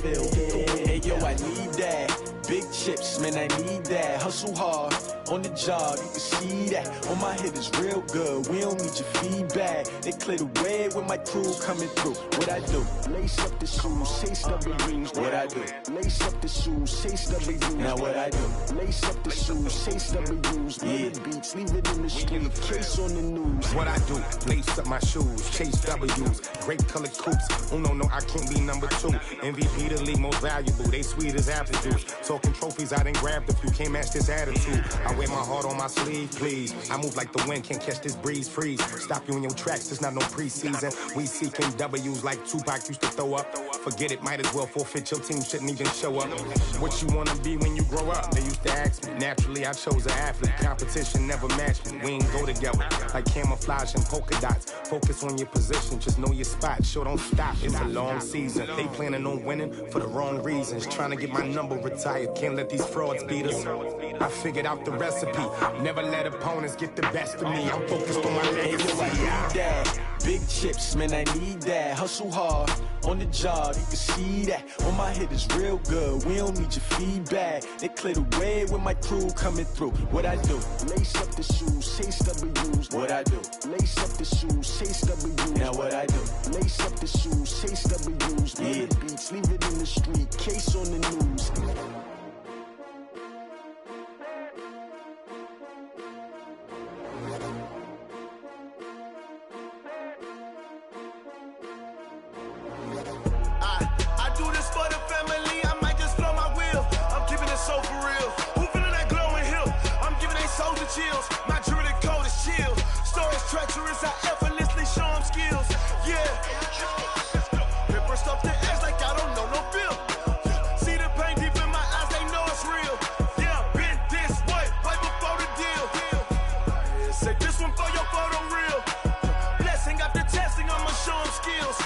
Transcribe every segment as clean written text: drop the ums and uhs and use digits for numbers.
feel. Hey yo, I need that. Big chips, man, I need that. Hustle hard on the job, you can see that. On my hit is real good, we don't need your feedback. They clear the way with my crew coming through. What I do? Lace up the shoes, chase W's. What I do? Lace up the shoes, chase W's. Now what I do? Lace up the shoes, chase W's. Yeah. Beats, leave it in the street, case on the news. What I do? Lace up my shoes, chase W's. Great colored coops. Oh no, I can't be number 2. MVP the league most valuable. They sweet as apple juice. Talking trophies, I done grabbed a few. Can't match this attitude. I wear my heart on my sleeve, please. I move like the wind, can't catch this breeze, freeze. Stop you in your tracks, there's not no preseason. We seeking W's like Tupac used to throw up. Forget it, might as well forfeit, your team shouldn't even show up. What you wanna be when you grow up? They used to ask me. Naturally, I chose an athlete. Competition never matched me. We ain't go together. Like camouflage and polka dots. Focus on your position, just know your spot. Sure, don't stop, it's a long season. They planning on winning for the wrong reasons. Trying to get my number retired, can't let these frauds beat us. I figured out the recipe. Never let opponents get the best of me. I'm focused on my legacy. I need that. Big chips, man, I need that. Hustle hard on the job, you can see that. On my hit is real good, we don't need your feedback. They clear the way with my crew coming through. What I do? Lace up the shoes, chase W's. What I do? Lace up the shoes, chase W's. Now what I do? Lace up the shoes, chase W's. Yeah. Beats, leave it in the street, case on the news. Chills. My jewelry code is chill. Stories treacherous, I effortlessly show them skills. Yeah. Paper stuff to edge like I don't know no bill. See the pain deep in my eyes, they know it's real. Yeah, been this way, right before the deal. Say this one for your photo real. Blessing after testing, I'ma show them skills.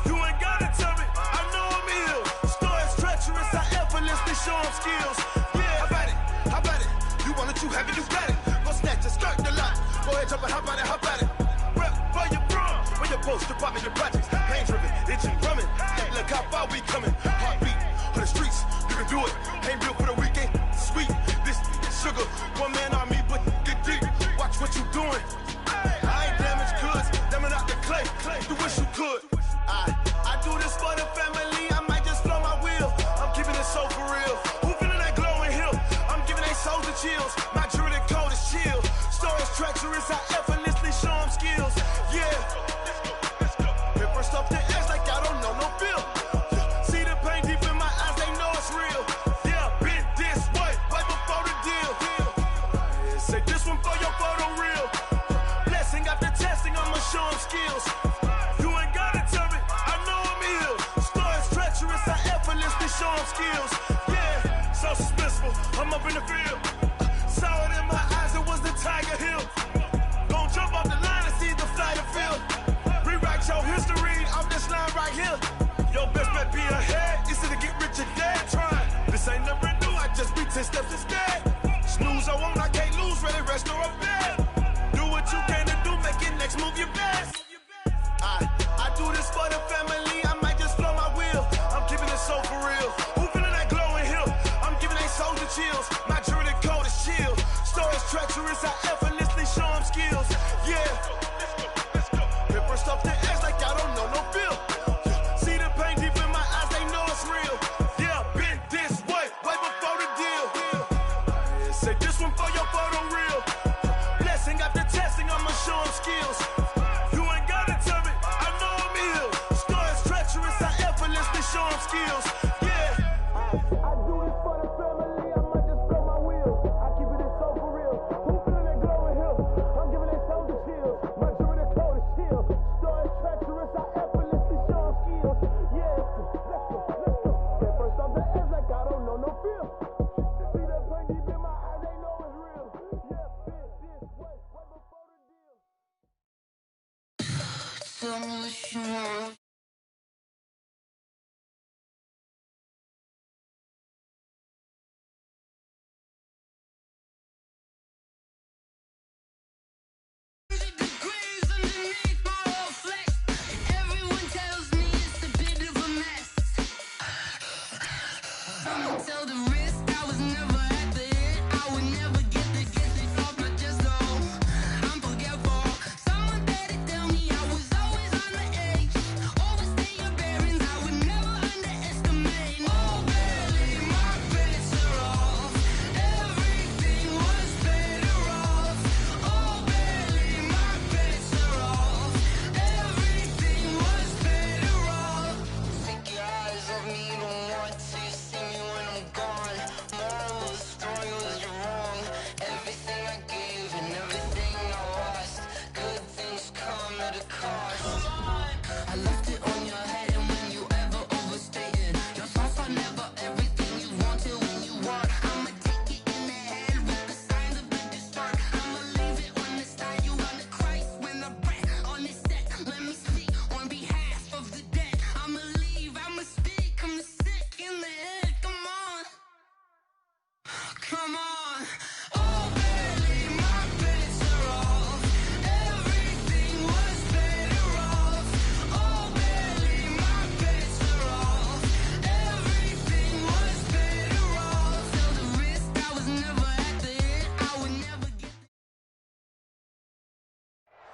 You ain't gotta tell me, I know I'm ill. Stories treacherous, I effortlessly show them skills. Yeah, how about it? How about it? You want it, you have it, you got it. Go snatch it, skirt the lot. Go ahead, jump it, hop on it, hop on it. Rep for your bra, for your post, to pop in your projects. Pain driven, itching, drumming. Look how far we coming. Heartbeat on the streets, you can do it. Ain't built for the weekend, sweet. This sugar, one man army, but get deep. Watch what you doing. I ain't damaged goods, damn it out the clay. You wish you could. I do this for the family, I might just blow my wheel. I'm keeping it so for real. Who feeling that glowing hill? I'm giving they souls the chills. My jewelry code is chill. Stories treacherous, I effortlessly show them skills. Yeah. Paper stuff to edge like I don't know no bill. See the pain deep in my eyes, they know it's real. Yeah, been this way, right before the deal. Say this one for your photo real. Blessing after testing, I'ma show them skills. You ain't gotta tell me, I know I'm ill. Stories treacherous, I effortlessly show them skills. Yeah, so suspenseful, I'm up in the field. Saw it in my eyes, it was the Tiger Hill. Gon' jump off the line and see the flight of field. Rewrite your history off this line right here. Your best bet be ahead, easy to get rich or dead trying. This ain't never new, I just be 10 steps instead. Snooze, I won't, I can't lose, ready, rest or a bed. Do what you can to do, make it next move your best. I do this for the family, I might just blow my wheel. I'm keeping it so for real. Who feeling that glowing hill? I'm giving they souls the chills. My jewelry code is chill. Stories treacherous, I effortlessly show them skills. Yeah. Paper stuff to edge like I don't know no bill. See the pain deep in my eyes, they know it's real. Yeah, been this way, right before the deal. Say this one for your photo real. Blessing after testing, I'ma show them skills. You ain't gotta tell me, I know I'm ill. Stories treacherous, I effortlessly show them skills. Yeah. I do this for the family, I might just blow my wheel. I keep it so for real. Who feeling that glowing hill? I'm giving they souls the chills. My jewelry code is chill. Stories treacherous, I effortlessly show them skills. Yeah, let's go. Paper stuff the edge like I don't know no feel. See that pain deep in my eyes, they know it's real. Yeah, been this way, right before the deal. Tell me what you want.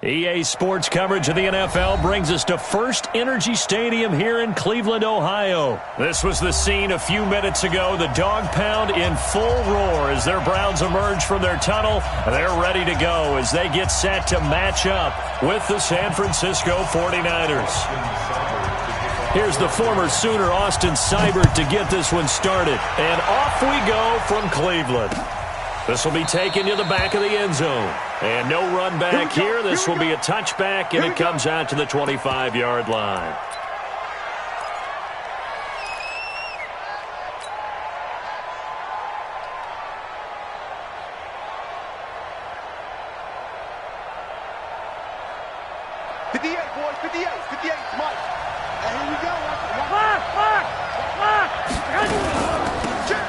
EA Sports coverage of the NFL brings us to First Energy Stadium here in Cleveland, Ohio. This was the scene a few minutes ago. The dog pound in full roar as their Browns emerge from their tunnel. They're ready to go as they get set to match up with the San Francisco 49ers. Here's the former Sooner, Austin Seibert, to get this one started. And off we go from Cleveland. This will be taken to the back of the end zone. And no run back here. This will be a touchback, and it comes out to the 25-yard line.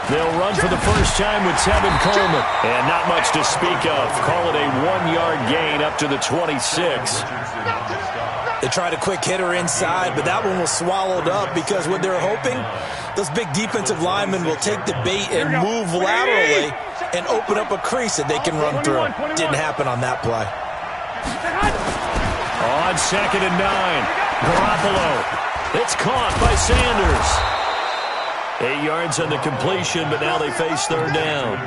They'll run for the first time with Tevin Coleman. And not much to speak of. Call it a 1-yard gain up to the 26. They tried a quick hitter inside, but that one was swallowed up because what they're hoping, those big defensive linemen will take the bait and move laterally and open up a crease that they can run through. Didn't happen on that play. On 2nd and 9, Garoppolo. It's caught by Sanders. 8 yards on the completion, but now they face third down.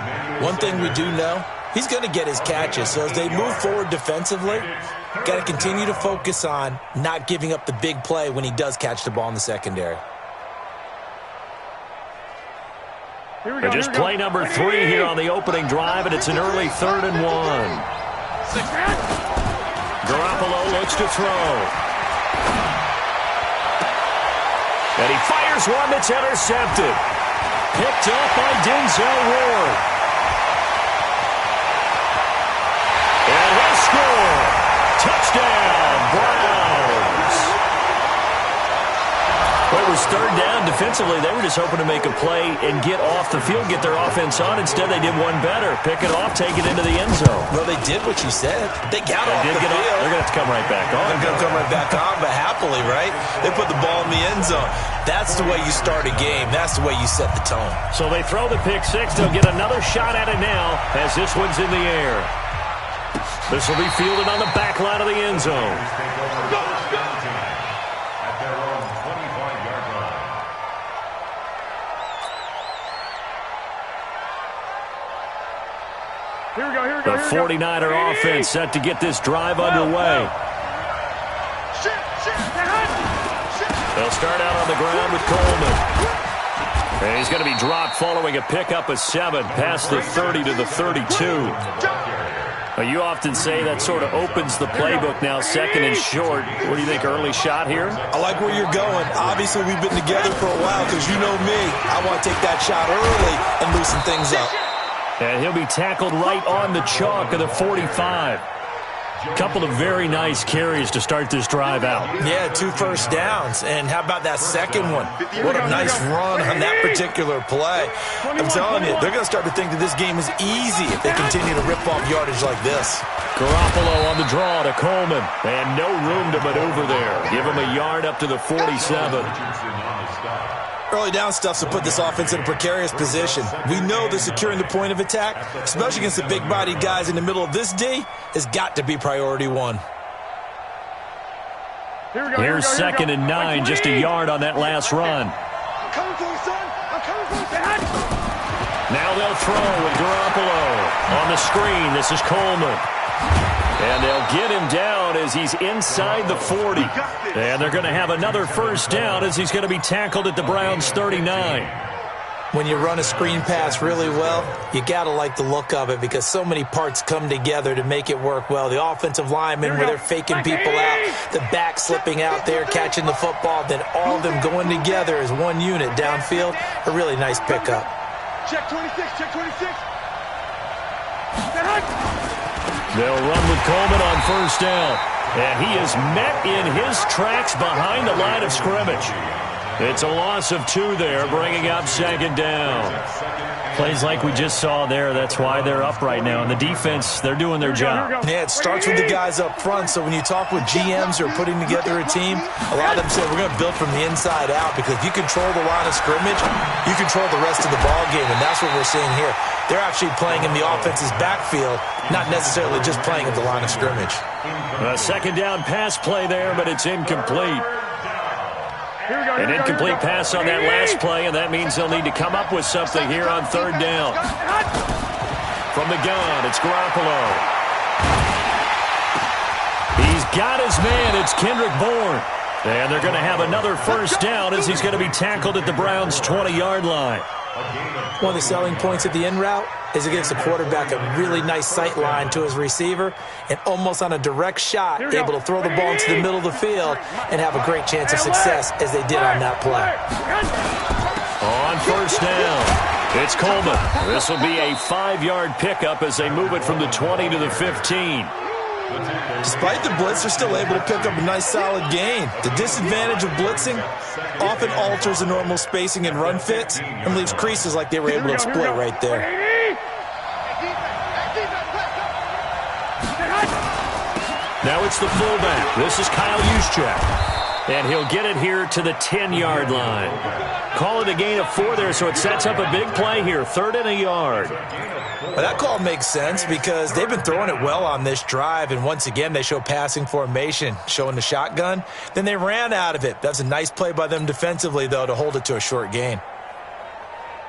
One thing we do know, he's going to get his catches. So as they move forward defensively, got to continue to focus on not giving up the big play when he does catch the ball in the secondary. Just play number 3 here on the opening drive, and it's an early 3rd and 1. Garoppolo looks to throw. And he fires one that's intercepted. Picked up by Denzel Ward. And he'll score. Touchdown, Browns. Well, it was third down. Defensively, they were just hoping to make a play and get off the field, get their offense on. Instead, they did one better. Pick it off, take it into the end zone. Well, they did what you said. They got off the field. They're going to have to come right back on. They're going to come right back on, but happily, right? They put the ball in the end zone. That's the way you start a game. That's the way you set the tone. So they throw the pick six. They'll get another shot at it now as this one's in the air. This will be fielded on the back line of the end zone. The 49er offense set to get this drive underway. They'll start out on the ground with Coleman. And he's going to be dropped following a pickup of 7 past the 30 to the 32. Well, you often say that sort of opens the playbook now, 2nd and short. What do you think, early shot here? I like where you're going. Obviously, we've been together for a while because you know me. I want to take that shot early and loosen things up. And he'll be tackled right on the chalk of the 45. Couple of very nice carries to start this drive out. Yeah, 2 first downs. And how about that second one? What a nice run on that particular play. I'm telling you, they're going to start to think that this game is easy if they continue to rip off yardage like this. Garoppolo on the draw to Coleman. And no room to maneuver there. Give him a yard up to the 47. Early down stuff to put this offense in a precarious position. We know that securing the point of attack, especially against the big-bodied guys in the middle of this D, has got to be priority one. Here's 2nd and 9, just a yard on that last run. I'm coming for you, son. I'm coming for you. Now they'll throw with Garoppolo. On the screen, this is Coleman. And they'll get him down as he's inside the 40. And they're going to have another first down as he's going to be tackled at the Browns' 39. When you run a screen pass really well, you got to like the look of it because so many parts come together to make it work well. The offensive linemen where they're faking people out, the back slipping out there, catching the football, then all of them going together as one unit downfield. A really nice pickup. Check 26, check 26. They'll run with Coleman on first down. And he is met in his tracks behind the line of scrimmage. It's a loss of 2 there, bringing up 2nd down. Plays like we just saw there, that's why they're up right now. And the defense, they're doing their job. Yeah, it starts with the guys up front. So when you talk with GMs who are putting together a team, a lot of them say we're going to build from the inside out because if you control the line of scrimmage, you control the rest of the ball game, and that's what we're seeing here. They're actually playing in the offense's backfield, not necessarily just playing at the line of scrimmage. A 2nd down pass play there, but it's incomplete. An incomplete pass on that last play, and that means they'll need to come up with something here on 3rd down. From the gun, it's Garoppolo. He's got his man. It's Kendrick Bourne. And they're going to have another first down as he's going to be tackled at the Browns' 20-yard line. One of the selling points at the in route is it gives the quarterback a really nice sight line to his receiver and almost on a direct shot able to throw the ball into the middle of the field and have a great chance of success as they did on that play. On first down, it's Coleman. This will be a 5-yard pickup as they move it from the 20 to the 15. Despite the blitz, they're still able to pick up a nice solid gain. The disadvantage of blitzing often alters the normal spacing and run fits and leaves creases like they were able to exploit right there. Now it's the fullback. This is Kyle Juszczyk. And he'll get it here to the 10-yard line. Call it a gain of 4 there, so it sets up a big play here. 3rd and a yard. Well, that call makes sense because they've been throwing it well on this drive, and once again they show passing formation, showing the shotgun. Then they ran out of it. That's a nice play by them defensively, though, to hold it to a short gain.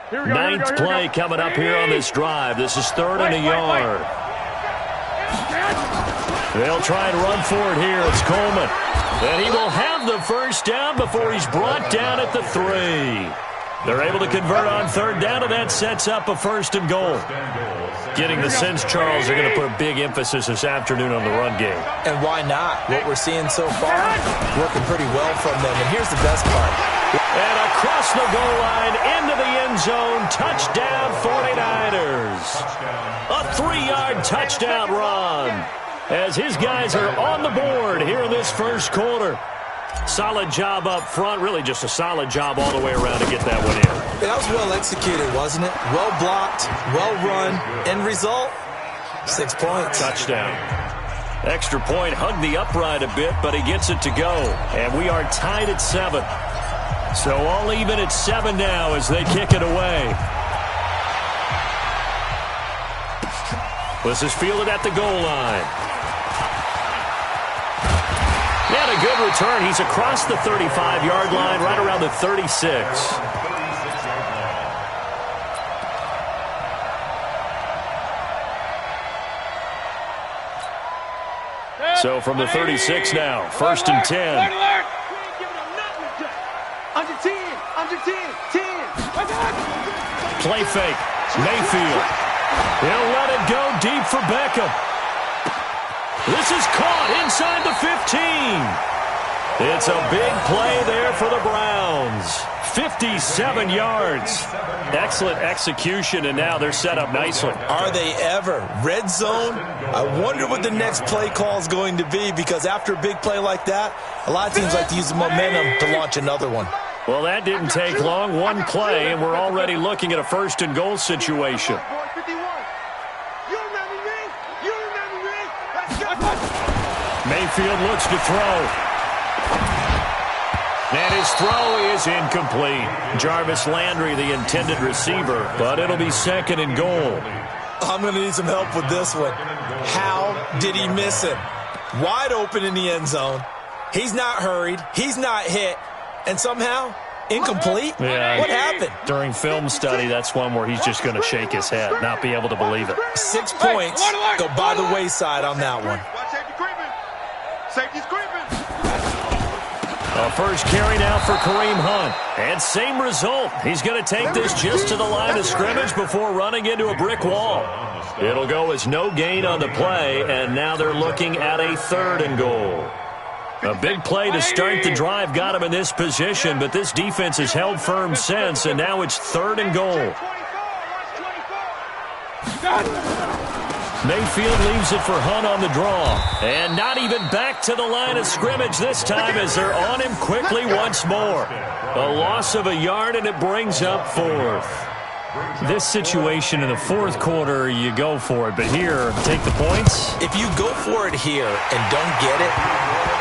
9th play coming up here on this drive. This is 3rd and a yard. They'll try and run for it here. It's Coleman. And he will have the first down before he's brought down at the 3. They're able to convert on 3rd down, and that sets up a 1st and goal. Getting the sense, Charles, they're going to put a big emphasis this afternoon on the run game. And why not? What we're seeing so far, working pretty well from them. And here's the best part. And across the goal line, into the end zone, touchdown 49ers. A 3-yard touchdown run as his guys are on the board here in this first quarter. Solid job up front, really just a solid job all the way around to get that one in. That was well executed, wasn't it? Well blocked, well run. End result, 6 points. Touchdown. Extra point, hugged the upright a bit, but he gets it to go. And we are tied at 7. So all even at 7 now as they kick it away. This is fielded at the goal line. And a good return. He's across the 35-yard line, right around the 36. So from the 36 now, 1st and 10. Under 10, under 10, 10. Play fake. Mayfield. He'll let it go deep for Beckham. This is caught inside the 15. It's a big play there for the Browns. 57 yards. Excellent execution, and now they're set up nicely. Are they ever? Red zone? I wonder what the next play call is going to be, because after a big play like that, a lot of teams like to use the momentum to launch another one. Well, that didn't take long. One play, and we're already looking at a 1st and goal situation. Mayfield looks to throw. And his throw is incomplete. Jarvis Landry, the intended receiver, but it'll be 2nd and goal. I'm going to need some help with this one. How did he miss him? Wide open in the end zone. He's not hurried. He's not hit. And somehow, incomplete? Yeah, what happened? During film study, that's one where he's just going to shake his head, not be able to believe it. 6 points go by the wayside on that one. Safety's creeping. A first carry now for Kareem Hunt. And same result. He's going to take this just to the line of scrimmage before running into a brick wall. It'll go as no gain on the play, and now they're looking at a 3rd and goal. A big play to start the drive got him in this position, but this defense has held firm since, and now it's 3rd and goal. Mayfield leaves it for Hunt on the draw. And not even back to the line of scrimmage this time as they're on him quickly once more. A loss of a yard, and it brings up 4th. This situation in the 4th quarter, you go for it. But here, take the points. If you go for it here and don't get it,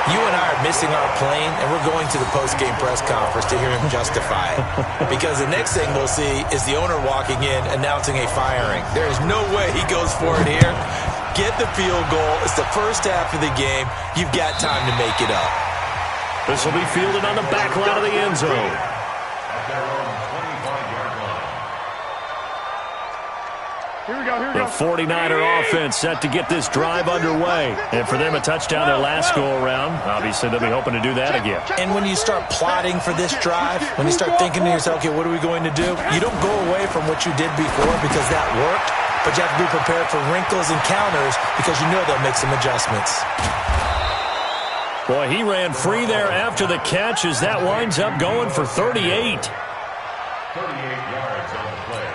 you and I are missing our plane, and we're going to the post-game press conference to hear him justify it. Because the next thing we'll see is the owner walking in announcing a firing. There is no way he goes for it here. Get the field goal. It's the first half of the game. You've got time to make it up. This will be fielded on the back line of the end zone. The 49er offense set to get this drive underway. And for them, a touchdown their last go-around. Obviously, they'll be hoping to do that again. And when you start plotting for this drive, when you start thinking to yourself, okay, what are we going to do? You don't go away from what you did before because that worked, but you have to be prepared for wrinkles and counters because you know they'll make some adjustments. Boy, he ran free there after the catch as that winds up going for 38. 38 yards on the play.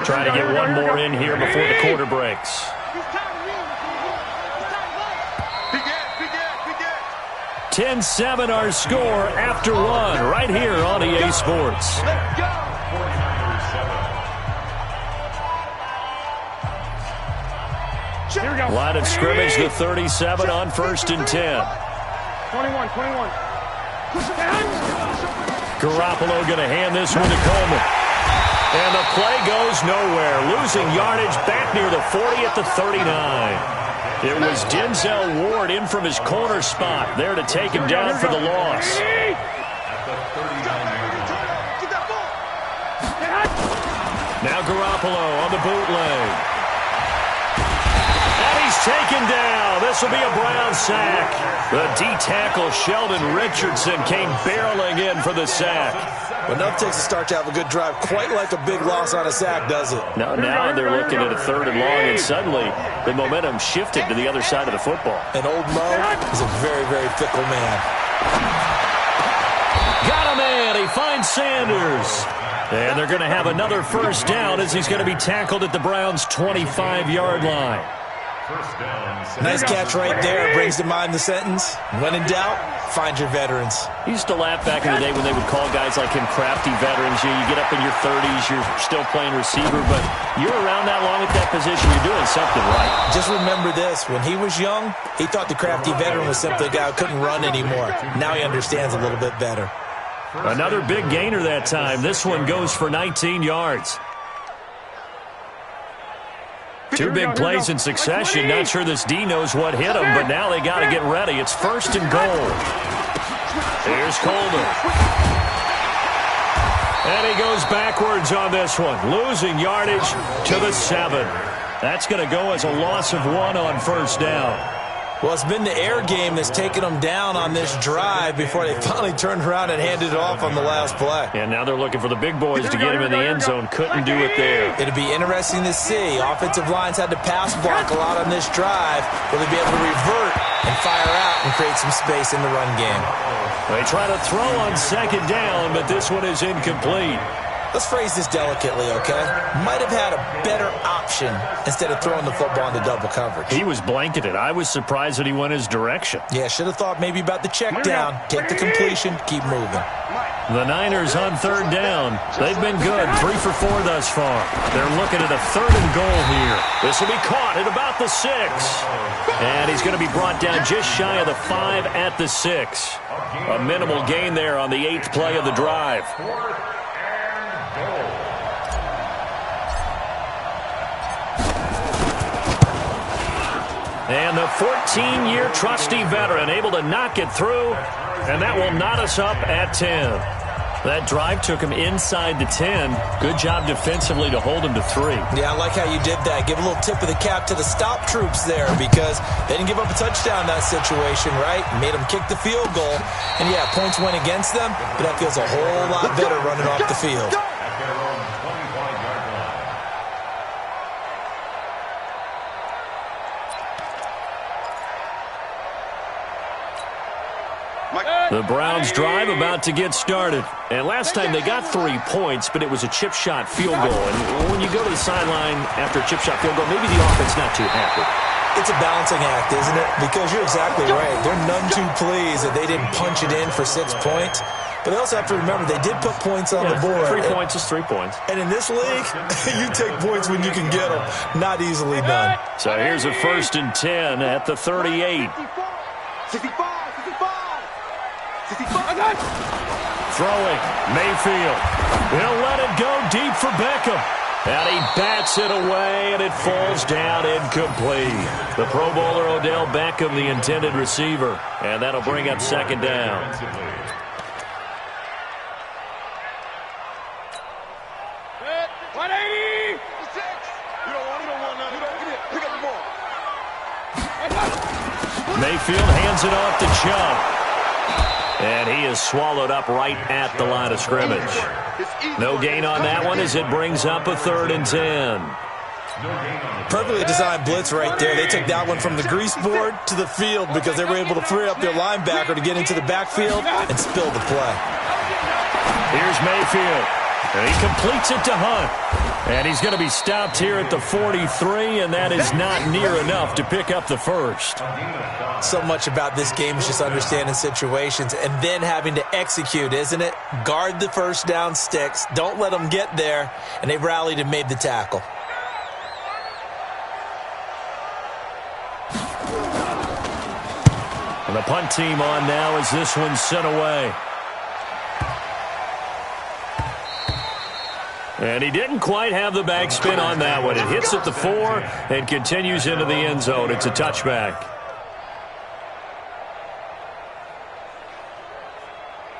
Trying to get one more in here before the quarter breaks. 10-7 our score after one right here on EA Sports. Line of scrimmage, the 37 on 1st and 10. 21. Garoppolo going to hand this one to Coleman. And the play goes nowhere. Losing yardage back near the 40 at the 39. It was Denzel Ward in from his corner spot there to take him down for the loss. Now Garoppolo on the bootleg. And he's taken down. This will be a Brown sack. The D-tackle Sheldon Richardson came barreling in for the sack. But enough takes a start to have a good drive, quite like a big loss on a sack, does it? Now they're looking at a 3rd and long, and suddenly the momentum shifted to the other side of the football. And old Mo is a very, very fickle man. Got a man. He finds Sanders. And they're going to have another first down as he's going to be tackled at the Browns' 25-yard line. Nice catch right there. Brings to mind the sentence, when in doubt, find your veterans. He used to laugh back in the day when they would call guys like him crafty veterans. You get up in your 30s, you're still playing receiver, but you're around that long at that position, you're doing something right. Just remember this, when he was young, he thought the crafty veteran was simply a guy who couldn't run anymore. Now he understands a little bit better. Another big gainer that time. This one goes for 19 yards. Two big plays in succession. Not sure this D knows what hit him, but now they got to get ready. It's 1st and goal. Here's Coleman. And he goes backwards on this one, losing yardage to the 7. That's going to go as a loss of 1 on 1st down. Well, it's been the air game that's taken them down on this drive before they finally turned around and handed it off on the last play. And now they're looking for the big boys to get him in the end zone. Couldn't do it there. It'll be interesting to see. Offensive lines had to pass block a lot on this drive. Will they be able to revert and fire out and create some space in the run game? They try to throw on 2nd down, but this one is incomplete. Let's phrase this delicately, okay? Might have had a better option instead of throwing the football into double coverage. He was blanketed. I was surprised that he went his direction. Yeah, should have thought maybe about the check down. Take the completion, keep moving. The Niners on third down. They've been good, 3 for 4 thus far. They're looking at a 3rd and goal here. This will be caught at about the 6. And he's going to be brought down just shy of the 5 at the 6. A minimal gain there on the 8th play of the drive. And the 14-year trusty veteran able to knock it through, and that will knot us up at 10. That drive took him inside the 10. Good job defensively to hold him to 3. Yeah, I like how you did that. Give a little tip of the cap to the stop troops there because they didn't give up a touchdown in that situation, right? Made them kick the field goal. And, yeah, points went against them, but that feels a whole lot better running off the field. The Browns drive about to get started. And last time they got 3 points, but it was a chip shot field goal. And when you go to the sideline after a chip shot field goal, maybe the offense not too happy. It's a balancing act, isn't it? Because you're exactly right. They're none too pleased that they didn't punch it in for 6 points. But they also have to remember they did put points on the board. 3 points is 3 points. And in this league, you take points when you can get them. Not easily done. So here's a 1st and 10 at the 38. 65. Throwing, Mayfield. He'll let it go deep for Beckham. And he bats it away, and it falls down incomplete. The Pro Bowler Odell Beckham, the intended receiver. And that'll bring up 2nd down. Mayfield hands it off to Chubb. And he is swallowed up right at the line of scrimmage. No gain on that one as it brings up a 3rd and 10. Perfectly designed blitz right there. They took that one from the grease board to the field because they were able to free up their linebacker to get into the backfield and spill the play. Here's Mayfield. And he completes it to Hunt. And he's going to be stopped here at the 43, and that is not near enough to pick up the 1st. So much about this game is just understanding situations and then having to execute, isn't it? Guard the 1st down sticks. Don't let them get there. And they rallied and made the tackle. And the punt team on now as this one's sent away. And he didn't quite have the backspin on that one. It hits at the 4 and continues into the end zone. It's a touchback.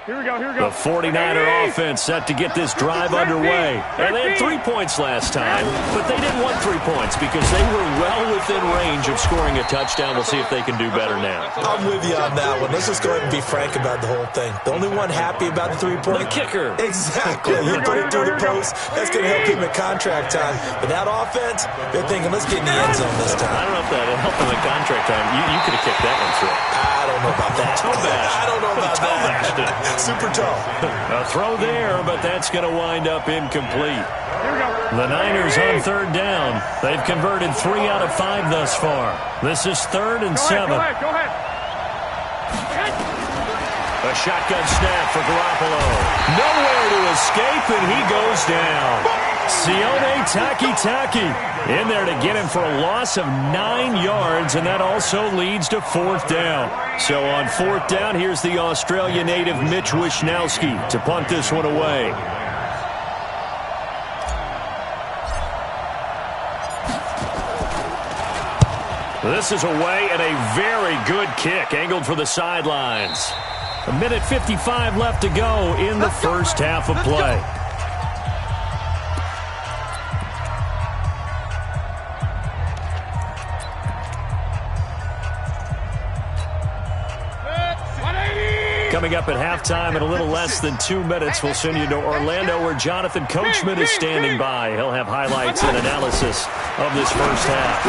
Here we go, here we go. The 49er offense set to get this drive underway. And they had 3 points last time, but they didn't want 3 points because they were well within range of scoring a touchdown. We'll see if they can do better now. I'm with you on that one. Let's just go ahead and be frank about the whole thing. The only one happy about the 3-point? The kicker. Exactly. You put it through the post. That's going to help him at contract time. But that offense, they're thinking, let's get in the end zone this time. I don't know if that helped him at contract time. You could have kicked that one through. I don't know about that. Toe bash. I don't know about Toe that. bashed it. Super toe. A throw there, but that's going to wind up incomplete. The Niners on 3rd down. They've converted 3 out of 5 thus far. This is 3rd and 7. Go ahead. A shotgun snap for Garoppolo. Nowhere to escape, and he goes down. Sione Takitaki in there to get him for a loss of 9 yards, and that also leads to 4th down. So on 4th down, here's the Australia native Mitch Wishnowski to punt this one away. This is away and a very good kick angled for the sidelines. 1:55 left to go in the first half of play. Coming up at halftime in a little less than 2 minutes, we'll send you to Orlando where Jonathan Coachman is standing by. He'll have highlights and analysis of this first half.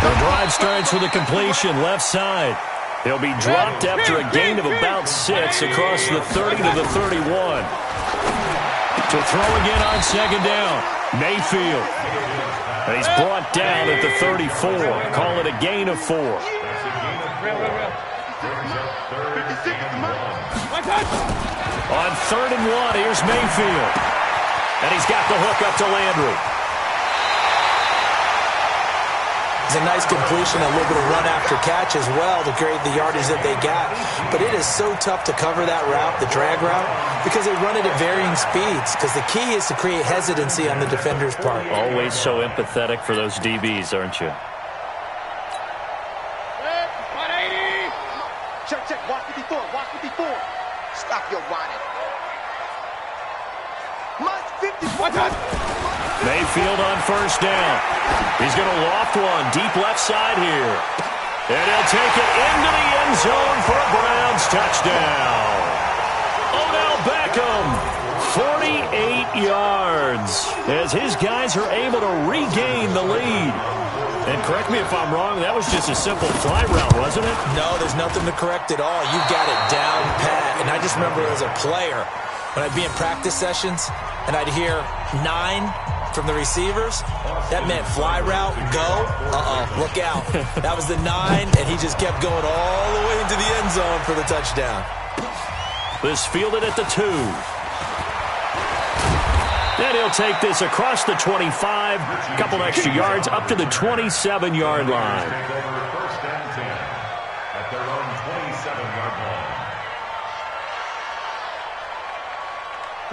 The drive starts with a completion left side. He'll be dropped after a gain of about 6 across the 30 to the 31. To throw again on second down. Mayfield. And he's brought down at the 34. Call it a gain of 4. On 3rd and 1, here's Mayfield. And he's got the hook up to Landry. It's a nice completion, a little bit of run after catch as well to create the yardage that they got. But it is so tough to cover that route, the drag route, because they run it at varying speeds. Because the key is to create hesitancy on the defender's part. Always so empathetic for those DBs, aren't you? Check, walk 54, walk 54. Stop your whining. Must 54. Mayfield on 1st down. He's going to loft one deep left side here. And he'll take it into the end zone for a Browns touchdown. Odell Beckham, 48 yards, as his guys are able to regain the lead. And correct me if I'm wrong, that was just a simple fly route, wasn't it? No, there's nothing to correct at all. You got it down pat. And I just remember as a player, when I'd be in practice sessions and I'd hear 9 from the receivers, that meant fly route, go, look out. That was the 9, and he just kept going all the way into the end zone for the touchdown. This fielded at the 2. Then he'll take this across the 25, a couple extra yards, up to the 27-yard line. First and 10 at their own 27-yard line.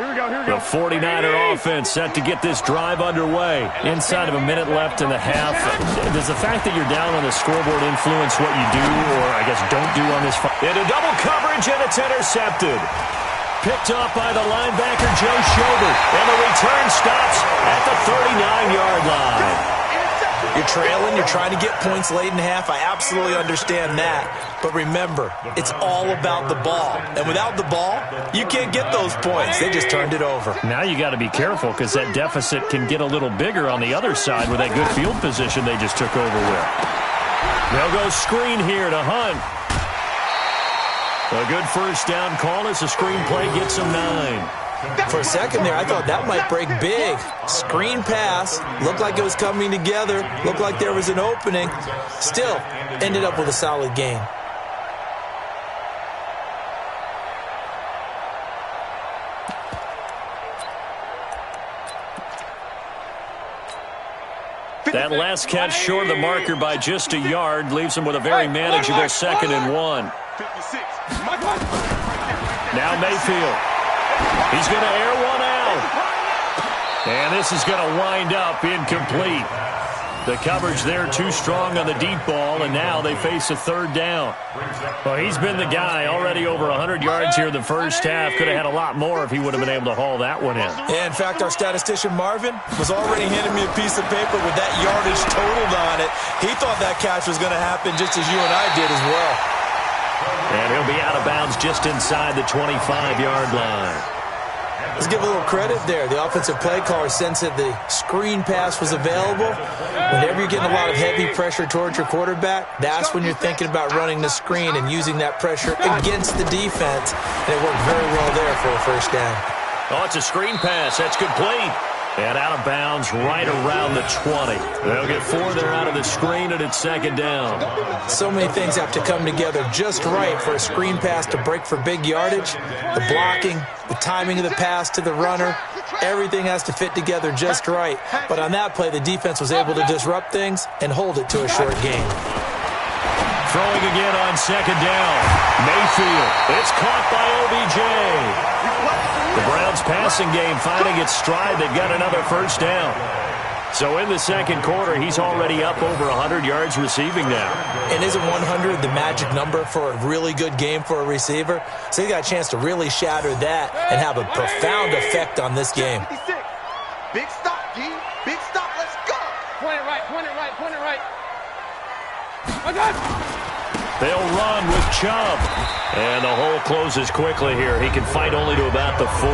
Here we go. The 49er offense set to get this drive underway. Inside of a minute left in the half. Does the fact that you're down on the scoreboard influence what you do, or I guess don't do on this fight? Into double coverage, and it's intercepted. Picked up by the linebacker, Joe Schobert. And the return stops at the 39-yard line. You're trailing, you're trying to get points late in half. I absolutely understand that. But remember, it's all about the ball. And without the ball, you can't get those points. They just turned it over. Now you got to be careful because that deficit can get a little bigger on the other side with that good field position they just took over with. They'll go screen here to Hunt. A good first down call as the screenplay gets him 9. For a second there, I thought that might break big. Screen pass. Looked like it was coming together. Looked like there was an opening. Still, ended up with a solid gain. That last catch short of the marker by just a yard leaves him with a very manageable 2nd and 1. Now Mayfield. He's going to air one out. And this is going to wind up incomplete. The coverage there too strong on the deep ball, and now they face a 3rd down. Well, he's been the guy already over 100 yards here in the first half. Could have had a lot more if he would have been able to haul that one in. Yeah, in fact, our statistician Marvin was already handing me a piece of paper with that yardage totaled on it. He thought that catch was going to happen just as you and I did as well. And he'll be out of bounds just inside the 25-yard line. Let's give a little credit there. The offensive play caller sensed that the screen pass was available. Whenever you're getting a lot of heavy pressure towards your quarterback, that's when you're thinking about running the screen and using that pressure against the defense. And it worked very well there for a first down. Oh, it's a screen pass. That's complete. And out of bounds right around the 20. They'll get 4 there out of the screen, and it's 2nd down. So many things have to come together just right for a screen pass to break for big yardage. The blocking, the timing of the pass to the runner, everything has to fit together just right. But on that play, the defense was able to disrupt things and hold it to a short gain. Throwing again on 2nd down. Mayfield. It's caught by OBJ. The Browns passing game finding its stride. They've got another first down. So in the second quarter, he's already up over 100 yards receiving now. And isn't 100 the magic number for a really good game for a receiver? So he got a chance to really shatter that and have a profound effect on this game. Big stop, D. Big stop. Let's go. Point it right, point it right, point it right. They'll run with Chubb. And the hole closes quickly here. He can fight only to about the 4.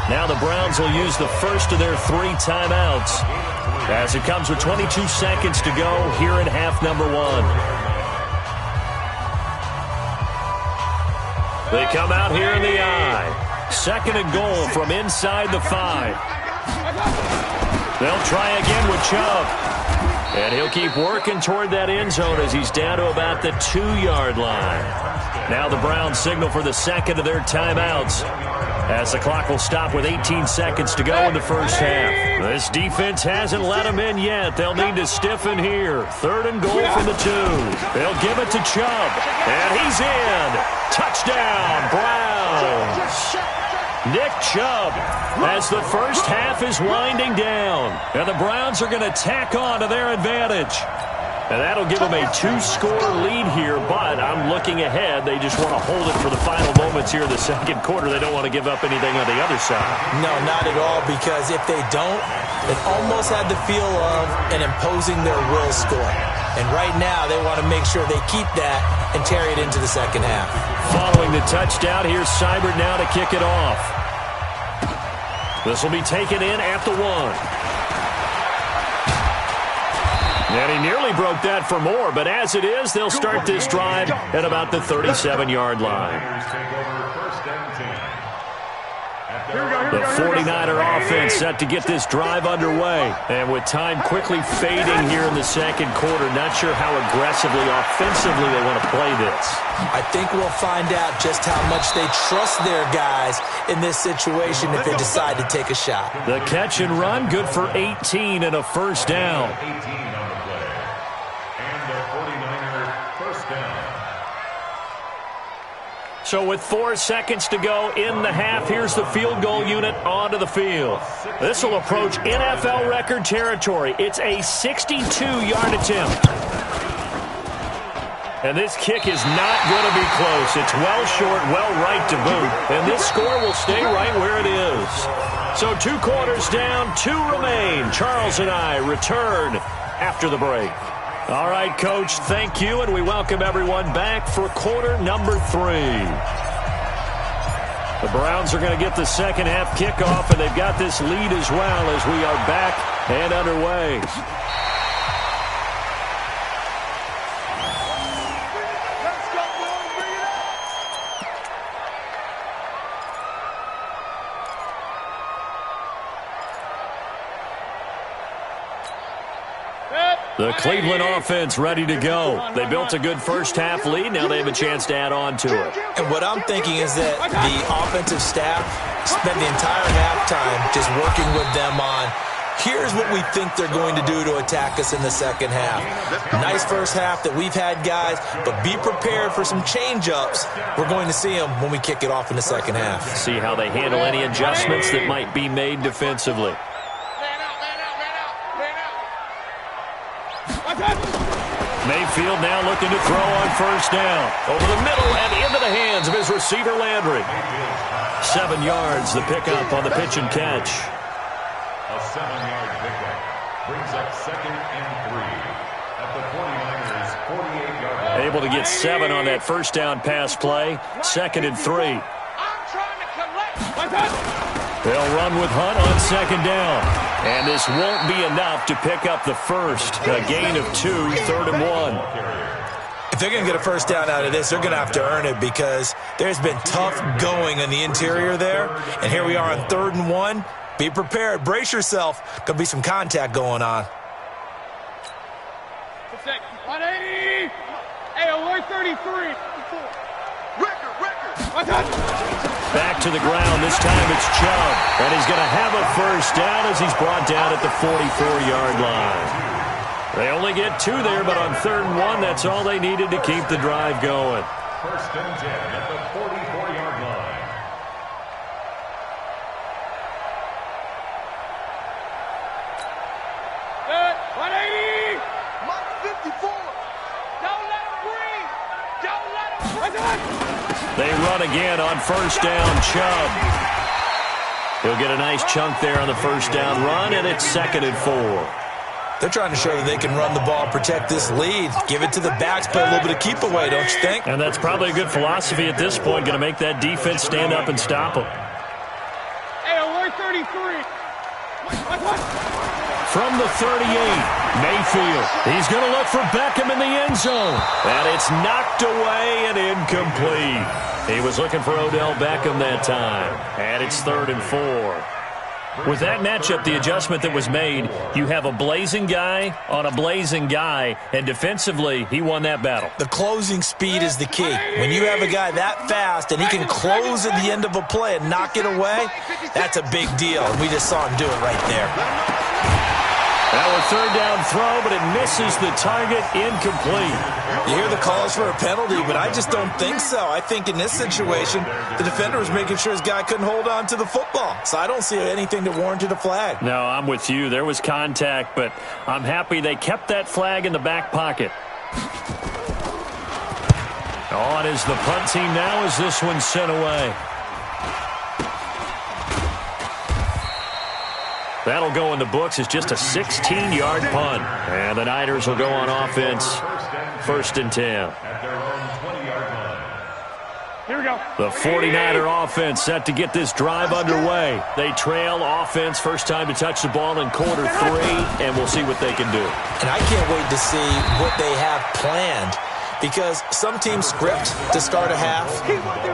Now the Browns will use the first of their 3 timeouts as it comes with 22 seconds to go here in half number 1. They come out here in the I. 2nd and goal from inside the 5. They'll try again with Chubb. And he'll keep working toward that end zone as he's down to about the 2-yard line. Now the Browns signal for the second of their timeouts, as the clock will stop with 18 seconds to go in the first half. This defense hasn't let them in yet. They'll need to stiffen here. 3rd and goal from the 2. They'll give it to Chubb. And he's in. Touchdown, Browns. Nick Chubb as the first half is winding down. And the Browns are going to tack on to their advantage. And that'll give them a 2-score lead here, but I'm looking ahead. They just want to hold it for the final moments here in the second quarter. They don't want to give up anything on the other side. No, not at all, because if they don't, it almost had the feel of an imposing their will score. And right now, they want to make sure they keep that and carry it into the second half. Following the touchdown, here's Seibert now to kick it off. This will be taken in at the 1. And he nearly broke that for more, but as it is, they'll start this drive at about the 37-yard line. The 49er offense set to get this drive underway. And with time quickly fading here in the second quarter, not sure how aggressively, offensively they want to play this. I think we'll find out just how much they trust their guys in this situation if they decide to take a shot. The catch and run, good for 18 and a first down. So with 4 seconds to go in the half, here's the field goal unit onto the field. This will approach NFL record territory. It's a 62-yard attempt. And this kick is not going to be close. It's well short, well right to boot. And this score will stay right where it is. So 2 quarters down, 2 remain. Charles and I return after the break. All right, Coach, thank you, and we welcome everyone back for quarter number 3. The Browns are going to get the second half kickoff, and they've got this lead as well as we are back and underway. The Cleveland offense ready to go. They built a good first half lead. Now they have a chance to add on to it. And what I'm thinking is that the offensive staff spent the entire halftime just working with them on, here's what we think they're going to do to attack us in the second half. Nice first half that we've had, guys, but be prepared for some change-ups. We're going to see them when we kick it off in the second half. See how they handle any adjustments that might be made defensively. Mayfield now looking to throw on first down. Over the middle and into the hands of his receiver, Landry. 7 yards, the pickup on the pitch and catch. A 7-yard pickup brings up 2nd and 3 at the 49ers' 48-yard line. Able to get 7 on that first down pass play. 2nd and 3. They'll run with Hunt on 2nd down. And this won't be enough to pick up the first. A gain of 2, 3rd and 1. If they're going to get a first down out of this, they're going to have to earn it because there's been tough going in the interior there. And here we are on 3rd and 1. Be prepared. Brace yourself. Could be some contact going on. 180. Hey, alert 33. Back to the ground. This time it's Chubb. And he's going to have a first down as he's brought down at the 44-yard line. They only get 2 there, but on 3rd and 1, that's all they needed to keep the drive going. 1st and 10 at the 44-yard line. Good. 180. Mark 54. Don't let him breathe. Don't let him breathe. They run again on first down. Chubb. He'll get a nice chunk there on the first down run, and it's 2nd and 4. They're trying to show that they can run the ball, protect this lead, give it to the backs, play a little bit of keep away, don't you think? And that's probably a good philosophy at this point, going to make that defense stand up and stop them. Hey, alert 33. From the 38, Mayfield. He's going to look for Beckham in the end zone. And it's knocked away and incomplete. He was looking for Odell Beckham that time. And it's 3rd and 4. With that matchup, the adjustment that was made, you have a blazing guy on a blazing guy, and defensively, he won that battle. The closing speed is the key. When you have a guy that fast and he can close at the end of a play and knock it away, that's a big deal. We just saw him do it right there. Now a 3rd down throw, but it misses the target, incomplete. You hear the calls for a penalty, but I just don't think so. I think in this situation, the defender was making sure his guy couldn't hold on to the football. So I don't see anything that warranted a flag. No, I'm with you. There was contact, but I'm happy they kept that flag in the back pocket. On is the punt team now as this one's sent away. That'll go in the books as just a 16-yard punt. And the Niners will go on offense, 1st and 10. Here we go. The 49er offense set to get this drive underway. They trail offense, first time to touch the ball in quarter 3, and we'll see what they can do. And I can't wait to see what they have planned. Because some teams script to start a half.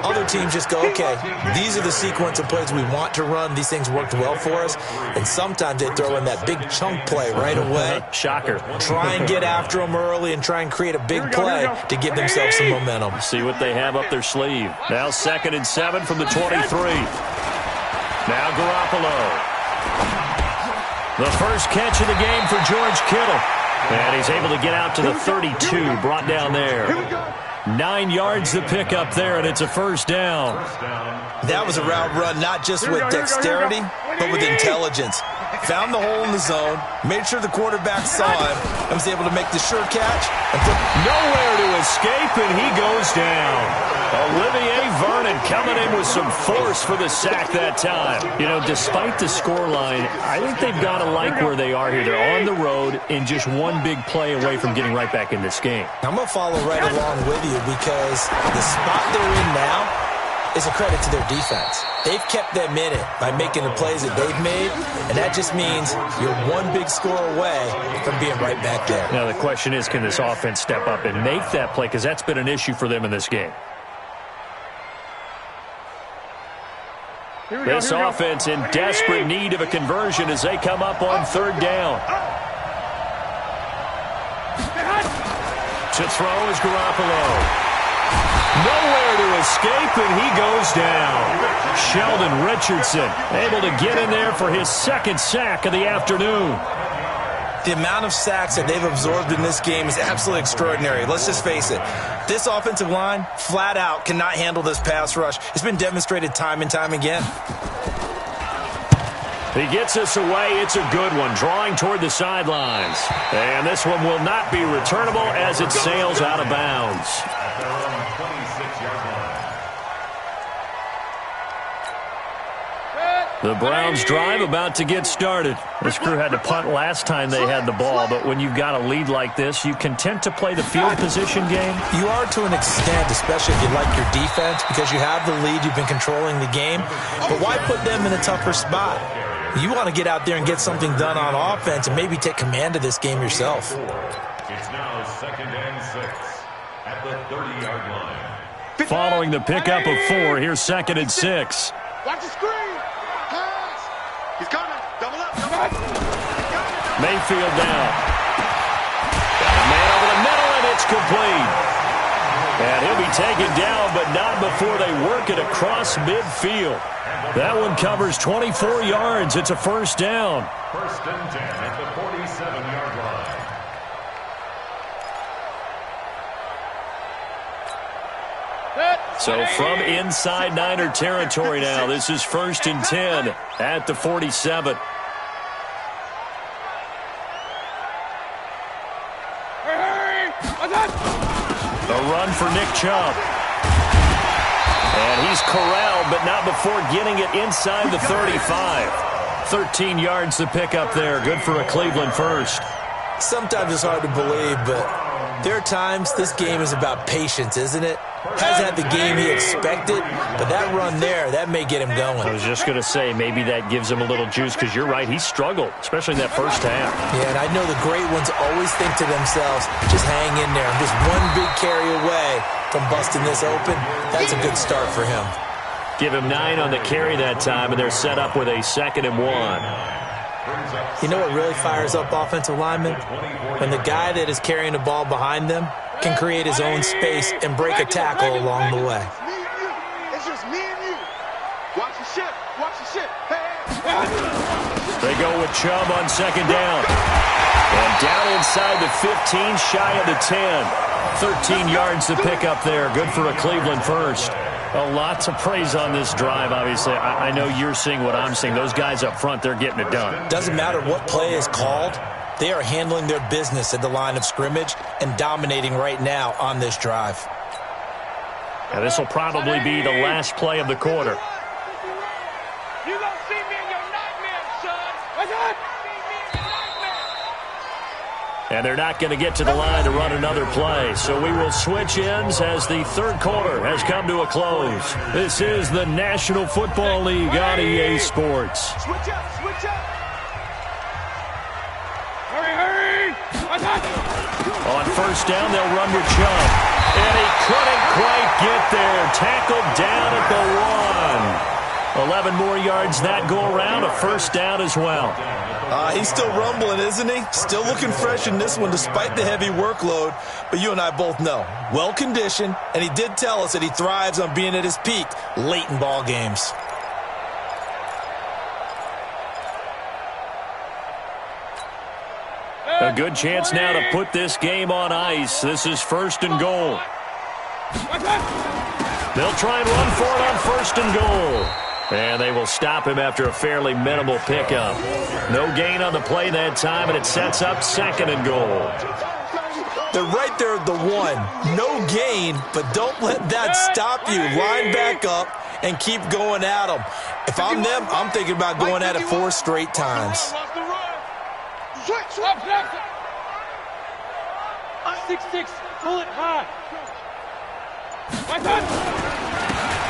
Other teams just go, okay, these are the sequence of plays we want to run. These things worked well for us. And sometimes they throw in that big chunk play right away. Shocker. Try and get after them early and try and create a big play to give themselves some momentum. See what they have up their sleeve. Now 2nd and 7 from the 23. Now Garoppolo. The first catch of the game for George Kittle. And he's able to get out to the 32, brought down there. 9 yards to pick up there, and it's a 1st down. That was a route run, not just with dexterity, but with intelligence. Found the hole in the zone, made sure the quarterback saw him, and was able to make the sure catch. And nowhere to escape, and he goes down. Olivier Vernon coming in with some force for the sack that time. You know, despite the scoreline, I think they've got to like where they are here. They're on the road and just one big play away from getting right back in this game. I'm going to follow right along with you because the spot they're in now is a credit to their defense. They've kept them in it by making the plays that they've made, and that just means you're one big score away from being right back there. Now the question is, can this offense step up and make that play? Because that's been an issue for them in this game. This offense in desperate need of a conversion as they come up on 3rd down. To throw is Garoppolo. Nowhere to escape, and he goes down. Sheldon Richardson able to get in there for his 2nd sack of the afternoon. The amount of sacks that they've absorbed in this game is absolutely extraordinary. Let's just face it. This offensive line, flat out, cannot handle this pass rush. It's been demonstrated time and time again. He gets us away. It's a good one, drawing toward the sidelines. And this one will not be returnable as it sails out of bounds. The Browns drive about to get started. This crew had to punt last time they had the ball, but when you've got a lead like this, you content to play the field position game? You are to an extent, especially if you like your defense, because you have the lead, you've been controlling the game. But why put them in a tougher spot? You want to get out there and get something done on offense and maybe take command of this game yourself. It's now 2nd and 6 at the 30-yard line. Following the pickup of 4, here's 2nd and 6. Watch the screen. He's coming. Double up. Mayfield down. Man over the middle, and it's complete. And he'll be taken down, but not before they work it across midfield. That one covers 24 yards. It's a 1st down. 1st and 10 at the 47-yard line. So from inside Niner territory now, this is 1st and 10 at the 47. A run for Nick Chubb. And he's corralled, but not before getting it inside the 35. 13 yards to pick up there. Good for a Cleveland first. Sometimes it's hard to believe, but There are times this game is about patience, isn't it? Hasn't had the game he expected, but that run there, that may get him going. I was just going to say, maybe that gives him a little juice, because you're right, he struggled, especially in that first half. Yeah, and I know the great ones always think to themselves, just hang in there. I'm just one big carry away from busting this open. That's a good start for him. Give him 9 on the carry that time, and they're set up with a 2nd and 1. You know what really fires up offensive linemen? When the guy that is carrying the ball behind them can create his own space and break a tackle along the way. It's just me and you. Watch your shit. Watch your shit. Hey. They go with Chubb on 2nd down. And down inside the 15, shy of the 10. 13 yards to pick up there. Good for a Cleveland first. A lot to praise on this drive, obviously. I know you're seeing what I'm seeing. Those guys up front, they're getting it done. Doesn't matter what play is called. They are handling their business at the line of scrimmage and dominating right now on this drive. Now, this will probably be the last play of the quarter. You gonna see me in your nightmare, son. What's that? And they're not going to get to the line to run another play. So we will switch ends as the third quarter has come to a close. This is the National Football League on EA Sports. Switch up, switch up. Hurry, hurry. On 1st down, they'll run with Chubb. And he couldn't quite get there. Tackled down at the 1. 11 more yards that go around. A 1st down as well. He's still rumbling, isn't he? Still looking fresh in this one despite the heavy workload. But you and I both know, well-conditioned, and he did tell us that he thrives on being at his peak late in ball games. A good chance now to put this game on ice. This is 1st and goal. They'll try and run for it on 1st and goal. And they will stop him after a fairly minimal pickup. No gain on the play that time, and it sets up 2nd and goal. They're right there at the 1. No gain, but don't let that stop you. Line back up and keep going at them. If I'm them, I'm thinking about going at it 4 straight times. Switch, switch. 6-6, pull it high.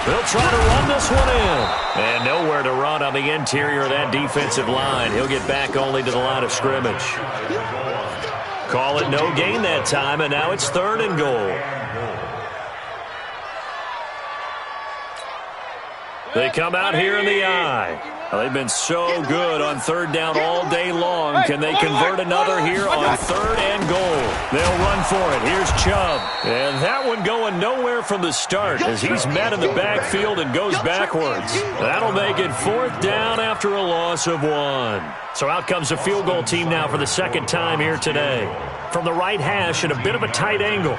They'll try to run this one in. And nowhere to run on the interior of that defensive line. He'll get back only to the line of scrimmage. Call it no gain that time, and now it's 3rd and goal. They come out here in the eye. Well, they've been so good on 3rd down all day long. Can they convert another here on 3rd and goal? They'll run for it. Here's Chubb. And that one going nowhere from the start as he's met in the backfield and goes backwards. That'll make it 4th down after a loss of 1. So out comes the field goal team now for the 2nd time here today. From the right hash at a bit of a tight angle.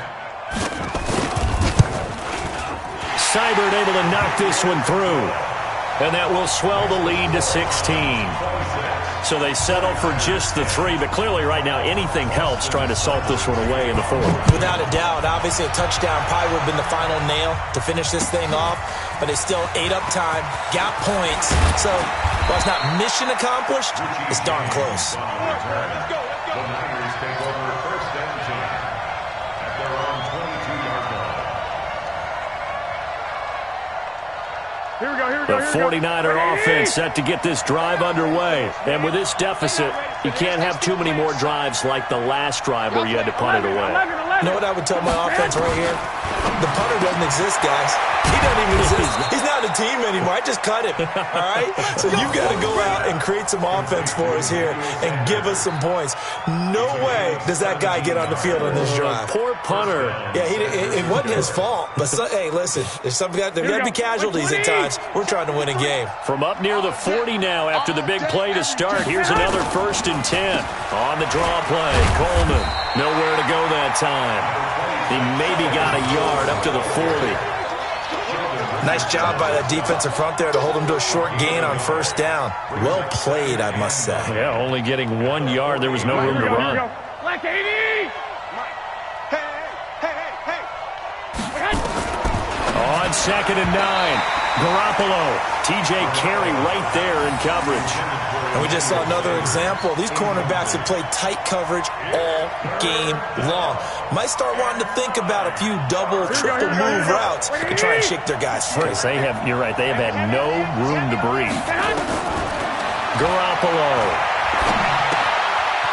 Seibert able to knock this one through. And that will swell the lead to 16. So they settle for just the 3. But clearly right now anything helps trying to salt this one away in the 4th. Without a doubt. Obviously a touchdown probably would have been the final nail to finish this thing off. But they still ate up time, got points. So while it's not mission accomplished, it's darn close. Let's go. The Niners take over 1st and 10 at their own 22-yard line. Here we go. The 49er offense set to get this drive underway. And with this deficit, you can't have too many more drives like the last drive where you had to punt it away. You know what I would tell my offense right here? The punter doesn't exist, guys. He doesn't even exist. He's not a team anymore. I just cut him, all right? So you've got to go out and create some offense for us here and give us some points. No way does that guy get on the field on this drive. Poor punter. Yeah, it wasn't his fault. But, hey, listen, there's got to be casualties at times. We're trying to win a game. From up near the 40 now after the big play to start. Here's another 1st and 10. On the draw play, Coleman. Nowhere to go that time. He maybe got a yard up to the 40. Nice job by that defensive front there to hold him to a short gain on 1st down. Well played, I must say. Yeah, only getting 1 yard. There was no room to run. Black 80! Hey! On 2nd and 9. Garoppolo. TJ Carey right there in coverage. And we just saw another example. These cornerbacks have played tight coverage all game long. Might start wanting to think about a few double, triple move routes to try and shake their guys free. You're right, they have had no room to breathe. Garoppolo.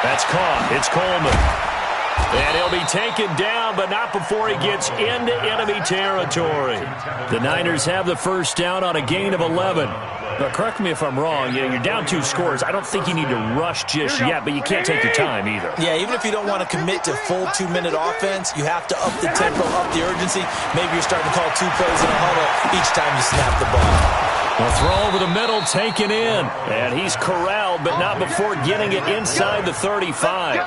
That's caught. It's Coleman. And he'll be taken down, but not before he gets into enemy territory. The Niners have the first down on a gain of 11. Now, correct me if I'm wrong. You're down 2 scores. I don't think you need to rush just yet, but you can't take your time either. Yeah, even if you don't want to commit to full 2-minute offense, you have to up the tempo, up the urgency. Maybe you're starting to call 2 plays in a huddle each time you snap the ball. The throw over the middle taken in. And he's corralled, but not before getting it inside the 35.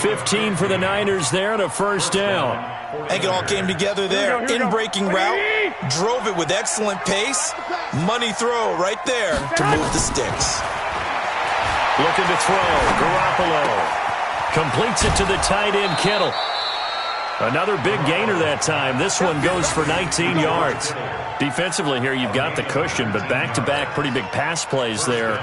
15 for the Niners there and a first down. I think it all came together there. In-breaking route, drove it with excellent pace. Money throw right there to move the sticks. Looking to throw. Garoppolo completes it to the tight end, Kittle. Another big gainer that time. This one goes for 19 yards. Defensively here, you've got the cushion, but back-to-back pretty big pass plays there.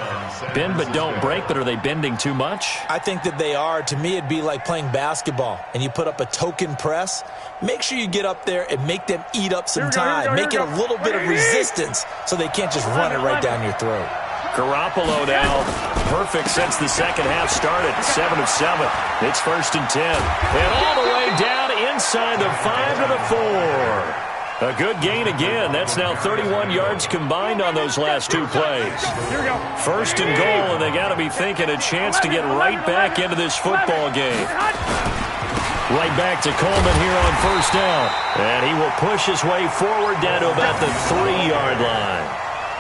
Bend but don't break, but are they bending too much? I think that they are. To me, it'd be like playing basketball, and you put up a token press. Make sure you get up there and make them eat up some time. Make it a little bit of resistance so they can't just run it right down your throat. Garoppolo now, perfect since the second half started, 7 of 7. It's 1st and 10. And all the way down inside the 5 to the 4. A good gain again. That's now 31 yards combined on those last 2 plays. 1st and goal, and they got to be thinking a chance to get right back into this football game. Right back to Coleman here on 1st down. And he will push his way forward down to about the 3-yard line.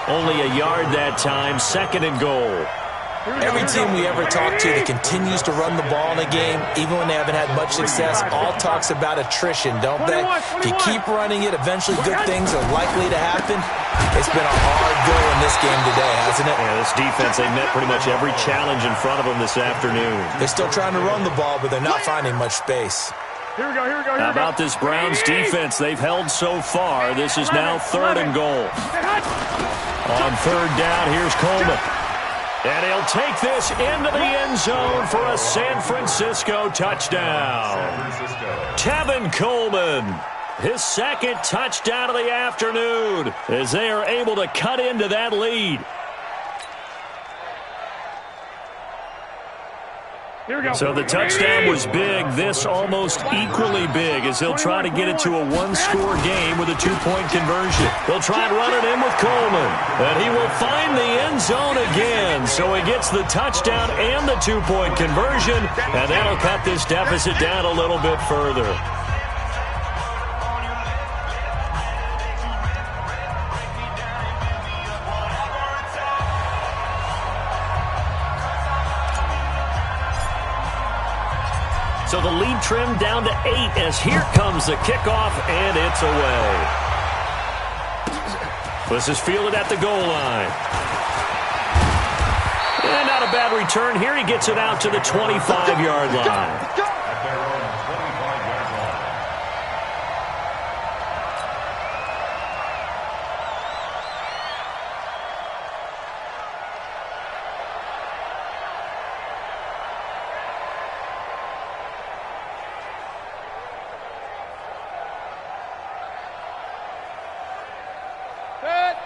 Only a yard that time, 2nd and goal. Every team we ever talk to that continues to run the ball in a game, even when they haven't had much success, all talks about attrition, don't they? If you keep running it, eventually good things are likely to happen. It's been a hard go in this game today, hasn't it? Yeah, this defense, they met pretty much every challenge in front of them this afternoon. They're still trying to run the ball, but they're not finding much space. How about this Browns defense? They've held so far. This is now 3rd and goal. On 3rd down, here's Coleman. And he'll take this into the end zone for a San Francisco touchdown. Tevin Coleman, his 2nd touchdown of the afternoon, as they are able to cut into that lead. So the touchdown was big. This almost equally big as he'll try to get it to a 1-score game with a 2-point conversion. They'll try and run it in with Coleman. And he will find the end zone again. So he gets the touchdown and the 2-point conversion. And that'll cut this deficit down a little bit further. So the lead trimmed down to 8 as here comes the kickoff, and it's away. This is fielded at the goal line. And not a bad return here. He gets it out to the 25-yard line.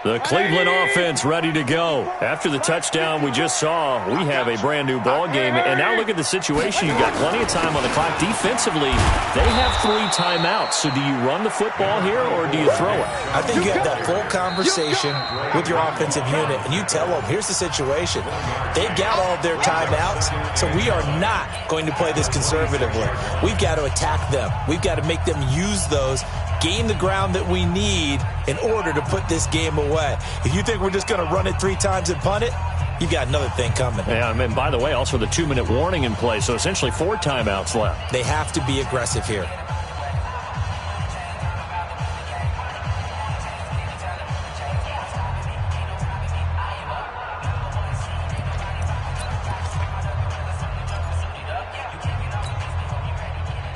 The Cleveland offense ready to go. After the touchdown we just saw, we have a brand new ball game. And now look at the situation. You've got plenty of time on the clock. Defensively, they have 3 timeouts. So do you run the football here or do you throw it? I think you have that full conversation with your offensive unit, and you tell them, here's the situation. They've got all of their timeouts, so we are not going to play this conservatively. We've got to attack them. We've got to make them use those, gain the ground that we need in order to put this game away. If you think we're just going to run it 3 times and punt it, you've got another thing coming. Yeah, and by the way, also the 2-minute warning in play, so essentially 4 timeouts left. They have to be aggressive here.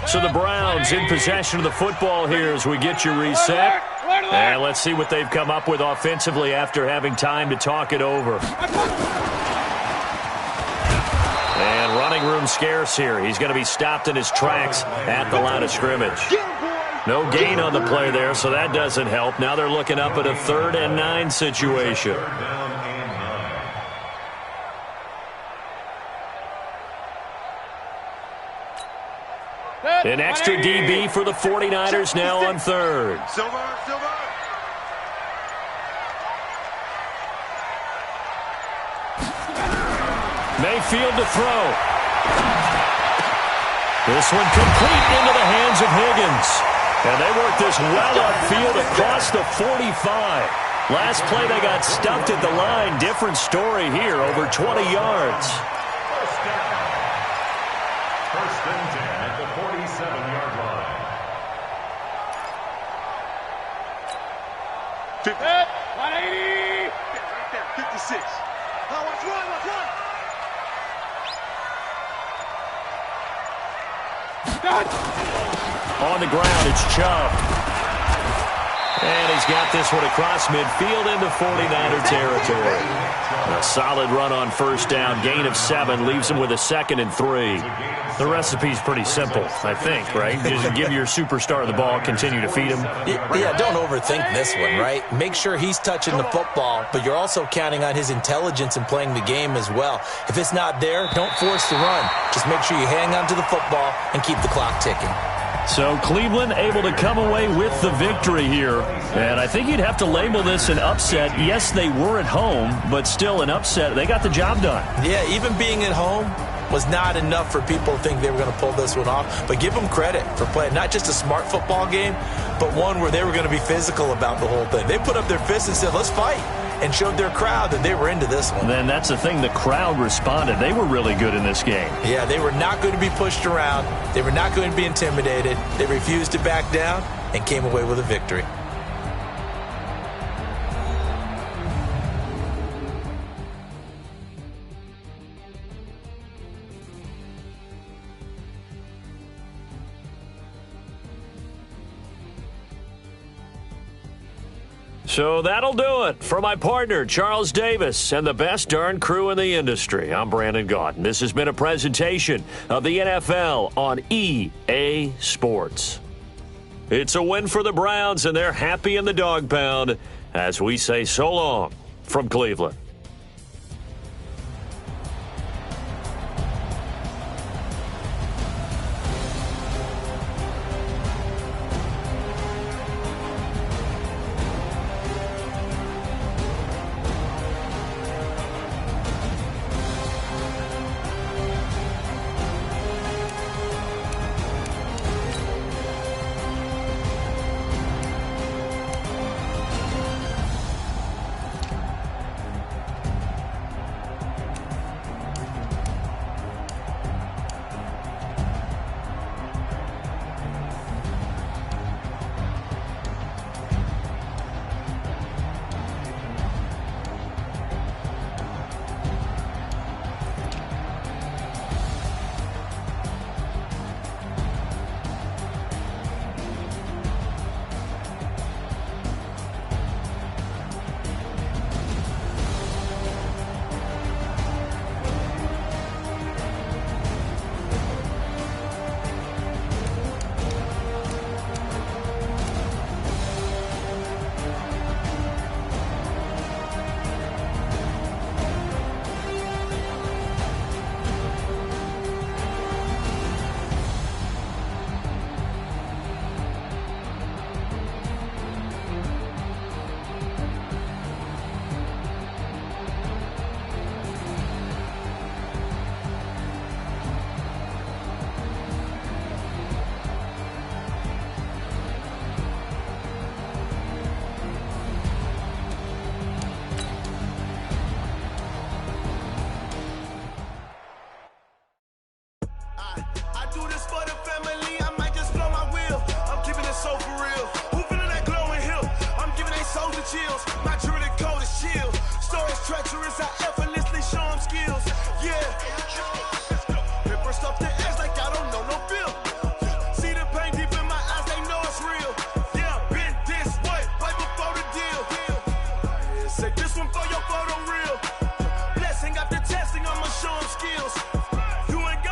So the Browns in possession of the football here as we get you reset. And let's see what they've come up with offensively after having time to talk it over. running room scarce here. He's going to be stopped in his tracks at the line of scrimmage. No gain on the play there, so that doesn't help. Now they're looking up at a 3rd and 9 situation. An extra DB for the 49ers now on 3rd. Mayfield to throw. This one complete into the hands of Higgins. And they work this well upfield across the 45. Last play they got stuffed at the line. Different story here, over 20 yards. First and 10 at the 47-yard line. 180. 56. Now watch one. On the ground, it's Chubb. And he's got this one across midfield into 49er territory. A solid run on first down. Gain of 7 leaves him with a 2nd and 3. The recipe's pretty simple, I think, right? Just give your superstar the ball, continue to feed him. Yeah, don't overthink this one, right? Make sure he's touching the football, but you're also counting on his intelligence in playing the game as well. If it's not there, don't force the run. Just make sure you hang on to the football and keep the clock ticking. So Cleveland able to come away with the victory here. And I think you'd have to label this an upset. Yes, they were at home, but still an upset. They got the job done. Yeah, even being at home was not enough for people to think they were going to pull this one off. But give them credit for playing not just a smart football game, but one where they were going to be physical about the whole thing. They put up their fists and said, let's fight, and showed their crowd that they were into this one. Then that's the thing. The crowd responded. They were really good in this game. Yeah, they were not going to be pushed around. They were not going to be intimidated. They refused to back down and came away with a victory. So that'll do it for my partner, Charles Davis, and the best darn crew in the industry. I'm Brandon Gaudin. This has been a presentation of the NFL on EA Sports. It's a win for the Browns, and they're happy in the dog pound as we say so long from Cleveland. chills. My jewelry cold as chill. Storage treacherous, I effortlessly show them skills. Yeah. Paper stuff the edge like I don't know no bill. See the pain deep in my eyes, they know it's real. Yeah, been this way, right before the deal. Say this one for your photo reel. Blessing after testing, I'ma show them skills. You ain't got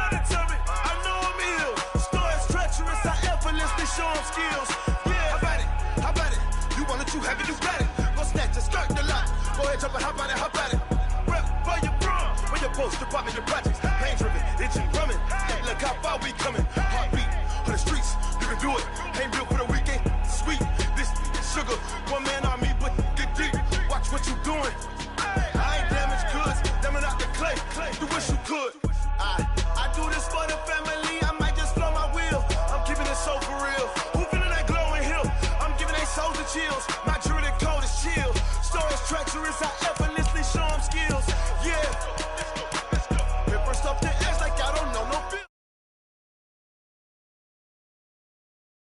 chills. My jewelry cold is chill. Stories treacherous, I ever